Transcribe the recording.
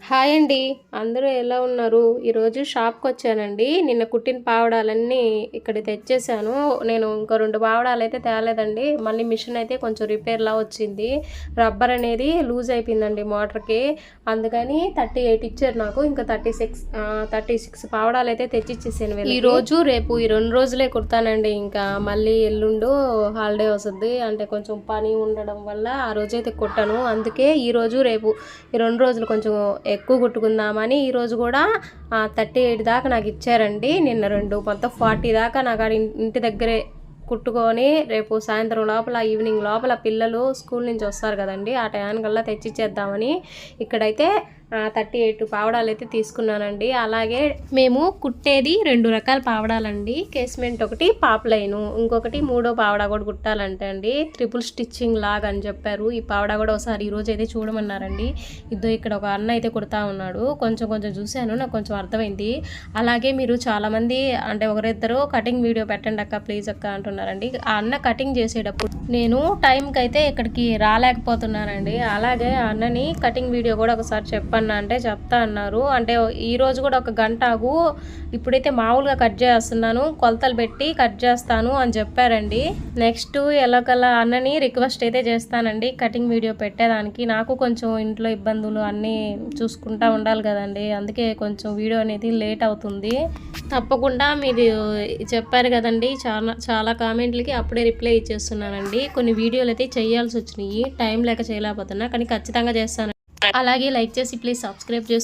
Hi అండి. అందరూ ఎలా ఉన్నారు? ఈరోజు షాప్‌కొచ్చానండి. నిన్న కుట్టిన పావడాలన్నీ ఇక్కడ తెచ్చేసాను. నేను ఇంకో 2 పావడాలైతే తేలేదండి. మళ్ళీ మిషన్ అయితే కొంచెం రిపేర్‌లా వచ్చింది. రబ్బర్ అనేది లూజ్ అయిపోయిందండి మోటార్‌కి. అందుకని 38 ఇచ్చారు నాకు. ఇంకా 36 పావడాలైతే తెచ్చిచ్చేసాను వీళ్ళకి. ఈరోజు, రేపు ఈ 2 రోజులే కుడతానండి. ఇంకా మళ్ళీ ఎల్లుండు హాలిడే వస్తుంది. అంటే కొంచెం పని ఉండడం వల్ల ఆ రోజైతే కుట్టను. అందుకే ఈరోజు, రేపు ఈ 2 రోజులు కొంచెం ఎక్కువ కుట్టుకుందామని ఈరోజు కూడా 38 దాకా నాకు ఇచ్చారండి. నిన్న 2 మొత్తం 40 దాకా నాకు ఇంటి దగ్గరే కుట్టుకొని రేపు సాయంత్రం లోపల ఈవినింగ్ లోపల పిల్లలు స్కూల్ నుంచి వస్తారు కదండి, ఆ టైంకల్లా తెచ్చిచ్చేద్దామని ఇక్కడైతే 38 పావడాలు అయితే తీసుకున్నానండి. అలాగే మేము కుట్టేది 2 రకాల పావడాలండి. కేస్మెంట్ ఒకటి, పాప్ లైను, ఇంకొకటి మూడో పావడా కూడా కుట్టాలంటే అండి. ట్రిపుల్ స్టిచ్చింగ్ లాగా అని చెప్పారు. ఈ పావడా కూడా ఒకసారి ఈరోజు అయితే చూడమన్నారండి. ఇక్కడ ఒక అన్న అయితే కుడతా ఉన్నాడు. కొంచెం చూశాను, నాకు కొంచెం అర్థమైంది. అలాగే మీరు చాలామంది అంటే ఒకరిద్దరు కటింగ్ వీడియో పెట్టండి అక్క ప్లీజ్ అక్క అంటున్నారండి. ఆ అన్న కటింగ్ చేసేటప్పుడు నేను టైంకి అయితే ఇక్కడికి రాలేకపోతున్నానండి. అలాగే అన్నని కటింగ్ వీడియో కూడా ఒకసారి చెప్పండి అంటే చెప్తా అన్నారు. అంటే ఈరోజు కూడా ఒక గంట ఆగు, ఇప్పుడైతే మామూలుగా కట్ చేస్తున్నాను, కొలతలు పెట్టి కట్ చేస్తాను అని చెప్పారండి. నెక్స్ట్ ఎలాగలా అన్నని రిక్వెస్ట్ అయితే చేస్తానండి కటింగ్ వీడియో పెట్టేదానికి. నాకు కొంచెం ఇంట్లో ఇబ్బందులు అన్నీ చూసుకుంటా ఉండాలి కదండి, అందుకే కొంచెం వీడియో అనేది లేట్ అవుతుంది. తప్పకుండా మీరు చెప్పారు కదండి, చాలా కామెంట్లకి అప్పుడే రిప్లై ఇచ్చేస్తున్నానండి. కొన్ని వీడియోలు అయితే చేయాల్సి వచ్చినాయి, టైం లేక చేయలేకపోతున్నా, కానీ ఖచ్చితంగా చేస్తాను. అలాగే లైక్ చేసి ప్లీజ్ సబ్స్క్రైబ్ చేసుకోండి.